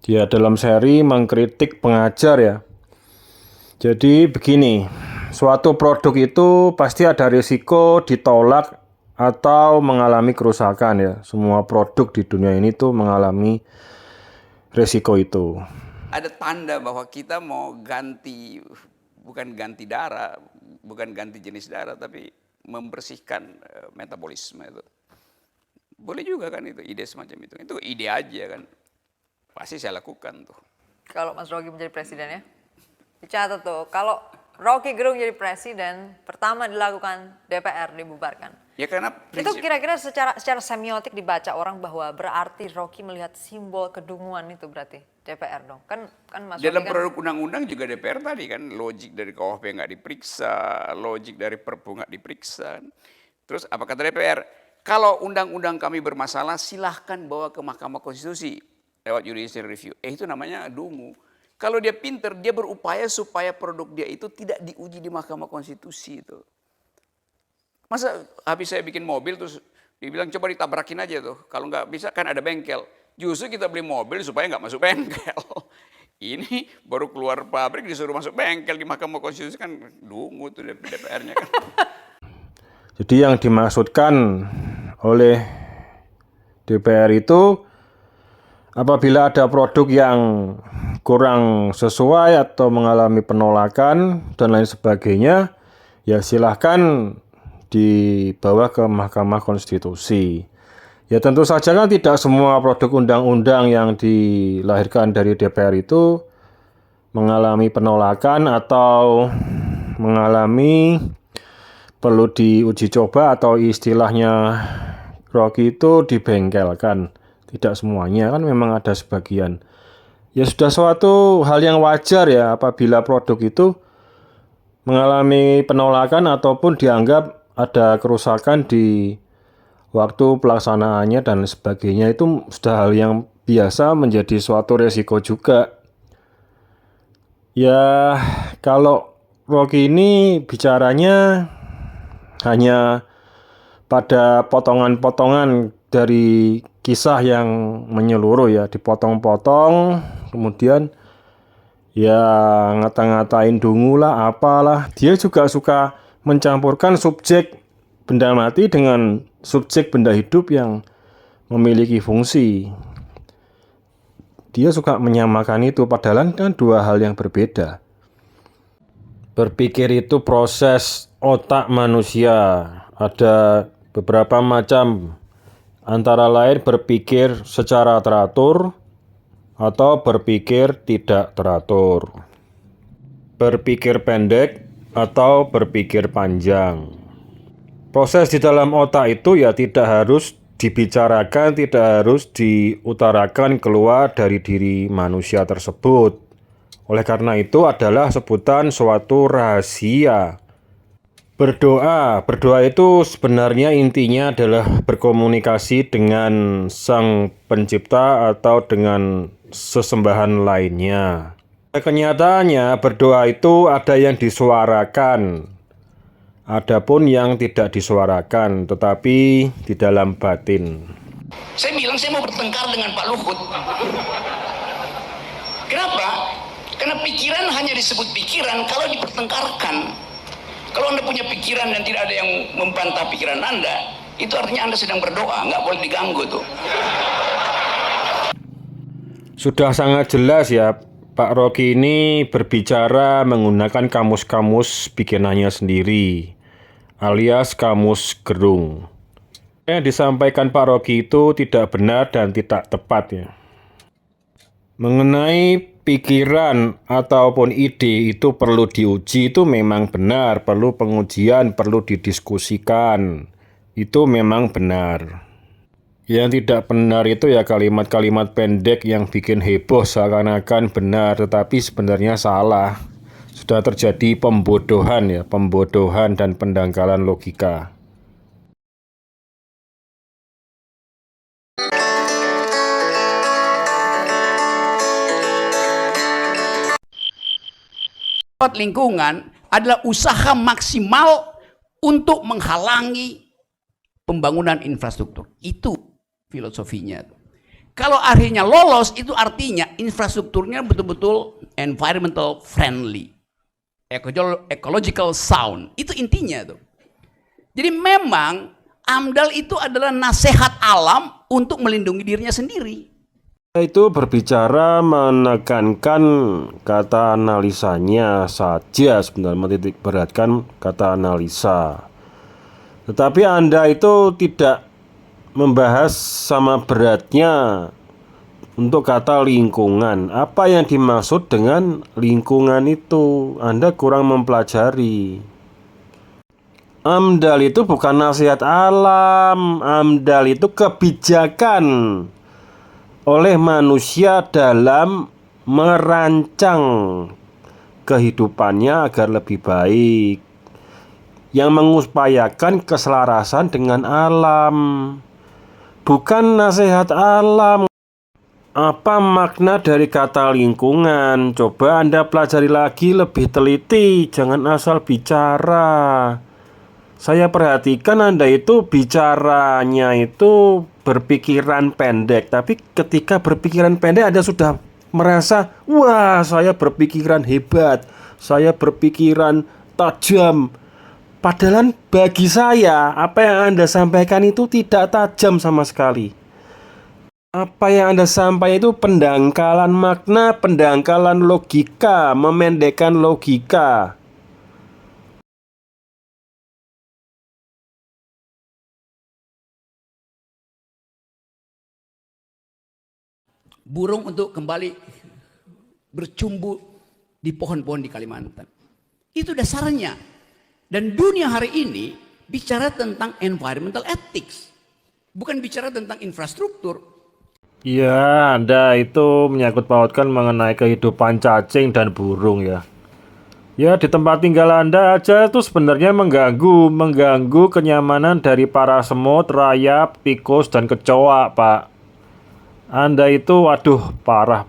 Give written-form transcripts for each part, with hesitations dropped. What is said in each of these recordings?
Dia dalam seri mengkritik pengajar ya. Jadi begini, suatu produk itu pasti ada risiko ditolak atau mengalami kerusakan ya. Semua produk di dunia ini tuh mengalami risiko itu. Ada tanda bahwa kita mau ganti, bukan ganti darah, bukan ganti jenis darah, tapi membersihkan metabolisme itu. Boleh juga kan itu, ide semacam itu. Itu ide aja kan. Pasti saya lakukan tuh. Kalau Mas Rocky menjadi presiden ya, dicatat tuh, kalau Rocky Gerung jadi presiden, pertama dilakukan DPR dibubarkan. Ya karena itu kira-kira secara semiotik dibaca orang bahwa berarti Rocky melihat simbol kedunguan itu berarti DPR dong. Kan Mas dalam Rocky produk undang-undang juga DPR tadi kan logik dari KUHP nggak diperiksa, logik dari Perpu nggak diperiksa. Terus apa kata DPR? Kalau undang-undang kami bermasalah silahkan bawa ke Mahkamah Konstitusi lewat judicial review. Itu namanya dungu. Kalau dia pinter, dia berupaya supaya produk dia itu tidak diuji di Mahkamah Konstitusi itu. Masa habis saya bikin mobil terus dibilang coba ditabrakin aja tuh. Kalau nggak bisa kan ada bengkel. Justru kita beli mobil supaya nggak masuk bengkel. Ini baru keluar pabrik disuruh masuk bengkel di Mahkamah Konstitusi kan dungu tuh DPR-nya kan. Jadi yang dimaksudkan oleh DPR itu apabila ada produk yang kurang sesuai atau mengalami penolakan dan lain sebagainya, ya silahkan dibawa ke Mahkamah Konstitusi. Ya tentu saja kan tidak semua produk undang-undang yang dilahirkan dari DPR itu mengalami penolakan atau mengalami perlu diuji coba atau istilahnya Rocky itu dibengkelkan. Tidak semuanya kan memang ada sebagian. Ya sudah suatu hal yang wajar ya apabila produk itu mengalami penolakan ataupun dianggap ada kerusakan di waktu pelaksanaannya dan sebagainya. Itu sudah hal yang biasa menjadi suatu resiko juga. Ya kalau Rocky ini bicaranya hanya pada potongan-potongan dari kisah yang menyeluruh ya, dipotong-potong, kemudian ya ngata-ngatain dungu lah, apalah. Dia juga suka mencampurkan subjek benda mati dengan subjek benda hidup yang memiliki fungsi. Dia suka menyamakan itu, padahal kan dua hal yang berbeda. Berpikir itu proses otak manusia. Ada beberapa macam, antara lain berpikir secara teratur atau berpikir tidak teratur, berpikir pendek atau berpikir panjang. Proses di dalam otak itu ya tidak harus dibicarakan, tidak harus diutarakan keluar dari diri manusia tersebut. Oleh karena itu adalah sebutan suatu rahasia. Berdoa itu sebenarnya intinya adalah berkomunikasi dengan Sang Pencipta atau dengan sesembahan lainnya. Kenyataannya berdoa itu ada yang disuarakan, adapun yang tidak disuarakan, tetapi di dalam batin. Saya bilang saya mau bertengkar dengan Pak Luhut. Kenapa? Karena pikiran hanya disebut pikiran kalau dipertengkarkan. Kalau Anda punya pikiran dan tidak ada yang membantah pikiran Anda, itu artinya Anda sedang berdoa, nggak boleh diganggu tuh. Sudah sangat jelas ya, Pak Rocky ini berbicara menggunakan kamus-kamus bikinannya sendiri, alias kamus gerung. Yang disampaikan Pak Rocky itu tidak benar dan tidak tepat ya. Mengenai pikiran ataupun ide itu perlu diuji, itu memang benar, perlu pengujian, perlu didiskusikan. Itu memang benar. Yang tidak benar itu ya kalimat-kalimat pendek yang bikin heboh seakan-akan benar, tetapi sebenarnya salah. Sudah terjadi pembodohan ya, pembodohan dan pendangkalan logika. Lingkungan adalah usaha maksimal untuk menghalangi pembangunan infrastruktur. Itu filosofinya. Kalau akhirnya lolos, itu artinya infrastrukturnya betul-betul environmental friendly, ecological sound. Itu intinya tuh. Jadi memang AMDAL itu adalah nasihat alam untuk melindungi dirinya sendiri. Itu berbicara menekankan kata analisanya saja, sebenarnya menitik beratkan kata analisa. Tetapi Anda itu tidak membahas sama beratnya untuk kata lingkungan. Apa yang dimaksud dengan lingkungan itu? Anda kurang mempelajari. AMDAL itu bukan nasihat alam. AMDAL itu kebijakan oleh manusia dalam merancang kehidupannya agar lebih baik, yang mengupayakan keselarasan dengan alam. Bukan nasihat alam. Apa makna dari kata lingkungan? Coba Anda pelajari lagi lebih teliti, jangan asal bicara. Saya perhatikan Anda itu bicaranya itu berpikiran pendek, tapi ketika berpikiran pendek Anda sudah merasa, wah, saya berpikiran hebat, saya berpikiran tajam. Padahal bagi saya, apa yang Anda sampaikan itu tidak tajam sama sekali. Apa yang Anda sampaikan itu pendangkalan makna, pendangkalan logika, memendekkan logika. Burung untuk kembali bercumbu di pohon-pohon di Kalimantan. Itu dasarnya. Dan dunia hari ini bicara tentang environmental ethics, bukan bicara tentang infrastruktur. Ya, Anda itu menyangkut pautkan mengenai kehidupan cacing dan burung ya. Ya, di tempat tinggal Anda aja itu sebenarnya mengganggu kenyamanan dari para semut, rayap, tikus, dan kecoa, Pak. Anda itu, waduh, parah.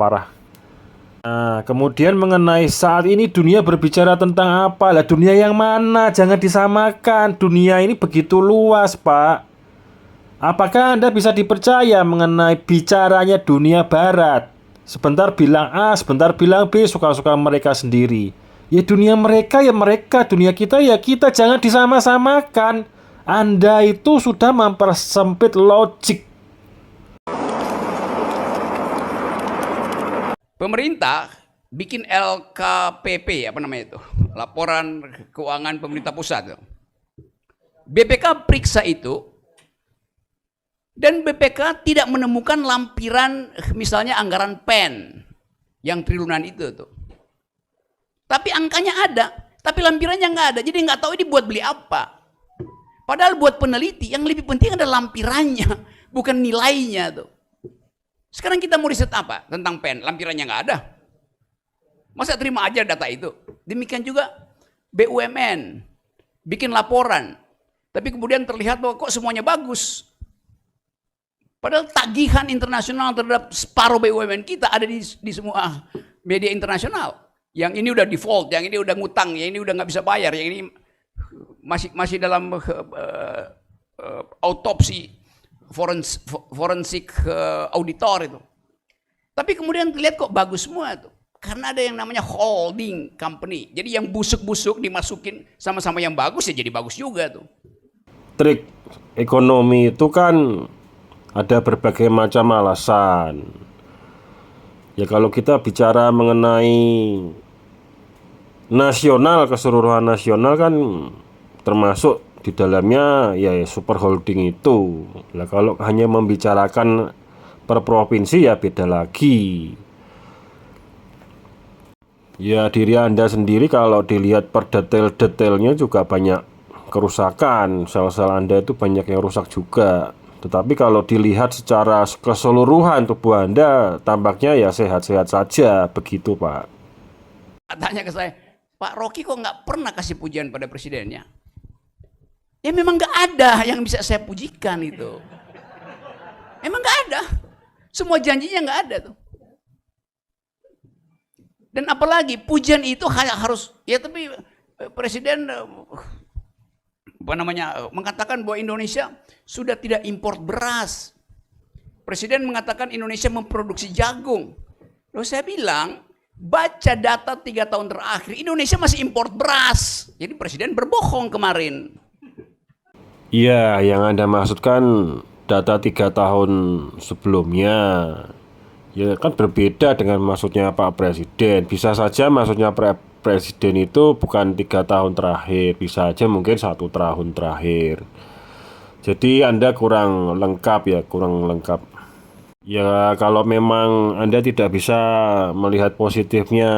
Nah, kemudian mengenai saat ini dunia berbicara tentang apa? Lah, dunia yang mana? Jangan disamakan. Dunia ini begitu luas, Pak. Apakah Anda bisa dipercaya mengenai bicaranya dunia barat? Sebentar bilang A, sebentar bilang B, suka-suka mereka sendiri. Ya dunia mereka ya mereka, dunia kita ya kita. Jangan disama-samakan. Anda itu sudah mempersempit logik. Pemerintah bikin LKPP, apa namanya itu, laporan keuangan pemerintah pusat. BPK periksa itu, dan BPK tidak menemukan lampiran misalnya anggaran PEN yang triliunan itu tuh. Tapi angkanya ada, tapi lampirannya nggak ada. Jadi nggak tahu ini buat beli apa. Padahal buat peneliti yang lebih penting adalah lampirannya, bukan nilainya tuh. Sekarang kita mau riset apa tentang PEN? Lampirannya nggak ada. Masa terima aja data itu? Demikian juga BUMN bikin laporan, tapi kemudian terlihat bahwa kok semuanya bagus. Padahal tagihan internasional terhadap separuh BUMN kita ada di semua media internasional. Yang ini udah default, yang ini udah ngutang, yang ini udah nggak bisa bayar, yang ini masih dalam autopsi forensik auditor itu. Tapi kemudian terlihat kok bagus semua tuh. Karena ada yang namanya holding company. Jadi yang busuk-busuk dimasukin sama-sama yang bagus ya jadi bagus juga tuh. Trik ekonomi itu kan ada berbagai macam alasan. Ya kalau kita bicara mengenai nasional, keseluruhan nasional kan termasuk di dalamnya ya super holding itu. Nah, kalau hanya membicarakan per provinsi ya beda lagi. Ya diri Anda sendiri kalau dilihat per detail-detailnya juga banyak kerusakan. Sel-sel Anda itu banyak yang rusak juga. Tetapi kalau dilihat secara keseluruhan tubuh Anda tampaknya ya sehat-sehat saja. Begitu Pak. Tanya ke saya, Pak Rocky kok nggak pernah kasih pujian pada presidennya? Ya memang nggak ada yang bisa saya pujikan itu. Emang nggak ada. Semua janjinya nggak ada tuh. Dan apalagi pujian itu harus, ya tapi presiden mengatakan bahwa Indonesia sudah tidak import beras. Presiden mengatakan Indonesia memproduksi jagung. Loh saya bilang, baca data 3 tahun terakhir, Indonesia masih import beras. Jadi Presiden berbohong kemarin. Iya, yang Anda maksudkan data 3 tahun sebelumnya. Ya kan berbeda dengan maksudnya Pak Presiden. Bisa saja maksudnya Presiden itu bukan 3 tahun terakhir, bisa aja mungkin 1 tahun terakhir. Jadi Anda kurang lengkap ya, kurang lengkap. Ya kalau memang Anda tidak bisa melihat positifnya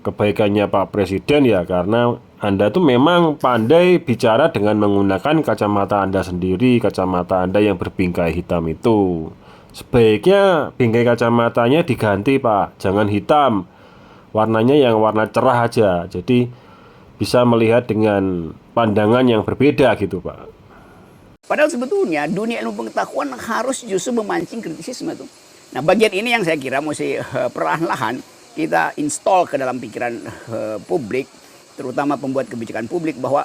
kebaikannya Pak Presiden ya karena Anda tuh memang pandai bicara dengan menggunakan kacamata Anda sendiri, kacamata Anda yang berbingkai hitam itu. Sebaiknya bingkai kacamatanya diganti Pak, jangan hitam. Warnanya yang warna cerah aja. Jadi bisa melihat dengan pandangan yang berbeda gitu Pak. Padahal sebetulnya dunia ilmu pengetahuan harus justru memancing kritisisme tuh. Nah bagian ini yang saya kira mesti perlahan-lahan kita install ke dalam pikiran publik, terutama pembuat kebijakan publik, bahwa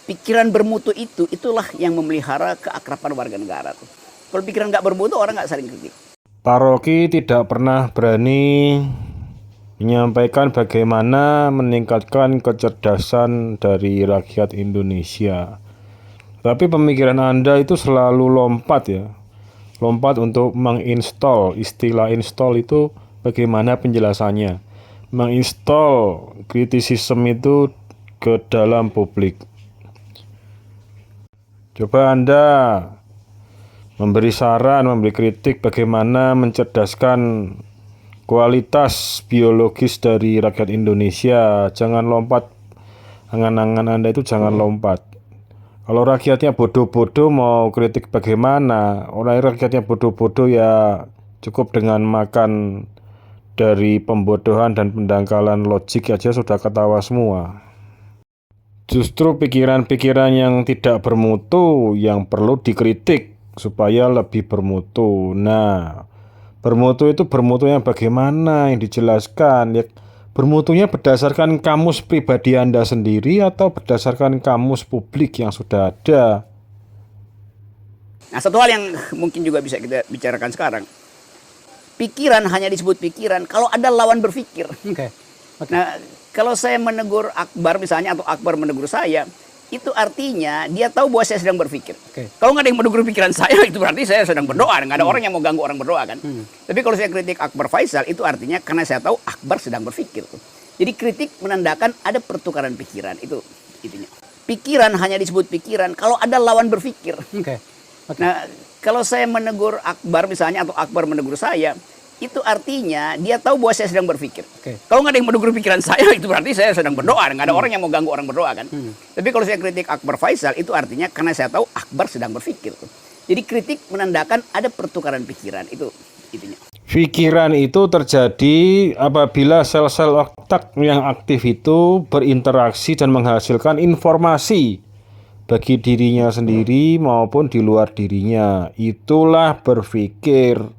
pikiran bermutu itulah yang memelihara keakraban warga negara tuh. Kalau pikiran nggak bermutu orang nggak saling kritik. Pak Rocky tidak pernah berani menyampaikan bagaimana meningkatkan kecerdasan dari rakyat Indonesia. Tapi pemikiran Anda itu selalu lompat ya. Lompat untuk menginstall. Istilah install itu bagaimana penjelasannya. Menginstall kritisisme itu ke dalam publik. Coba Anda memberi saran, memberi kritik bagaimana mencerdaskan kualitas biologis dari rakyat Indonesia. Jangan lompat. Angan-angan Anda itu jangan lompat. Kalau rakyatnya bodoh-bodoh mau kritik bagaimana? Orang rakyatnya bodoh-bodoh ya cukup dengan makan dari pembodohan dan pendangkalan logik aja sudah ketawa semua. Justru pikiran-pikiran yang tidak bermutu yang perlu dikritik supaya lebih bermutu. Nah, bermutu itu bermutunya bagaimana yang dijelaskan ya. Bermutunya berdasarkan kamus pribadi Anda sendiri atau berdasarkan kamus publik yang sudah ada? Nah satu hal yang mungkin juga bisa kita bicarakan sekarang, pikiran hanya disebut pikiran kalau ada lawan berpikir. Nah kalau saya menegur Akbar misalnya atau Akbar menegur saya, itu artinya dia tahu bahwa saya sedang berpikir. Kalau nggak ada yang menegur pikiran saya, itu berarti saya sedang berdoa. Nggak ada orang yang mau ganggu orang berdoa kan. Tapi kalau saya kritik Akbar Faisal, itu artinya karena saya tahu Akbar sedang berpikir. Jadi kritik menandakan ada pertukaran pikiran. Itu intinya. Pikiran hanya disebut pikiran kalau ada lawan berpikir. Nah kalau saya menegur Akbar misalnya atau Akbar menegur saya, itu artinya dia tahu bahwa saya sedang berpikir. Kalau nggak ada yang menegur pikiran saya, itu berarti saya sedang berdoa. Nggak ada orang yang mau ganggu orang berdoa kan. Tapi kalau saya kritik Akbar Faisal, itu artinya karena saya tahu Akbar sedang berpikir. Jadi kritik menandakan ada pertukaran pikiran. Itu intinya. Pikiran itu terjadi apabila sel-sel otak yang aktif itu berinteraksi dan menghasilkan informasi bagi dirinya sendiri maupun di luar dirinya. Itulah berpikir.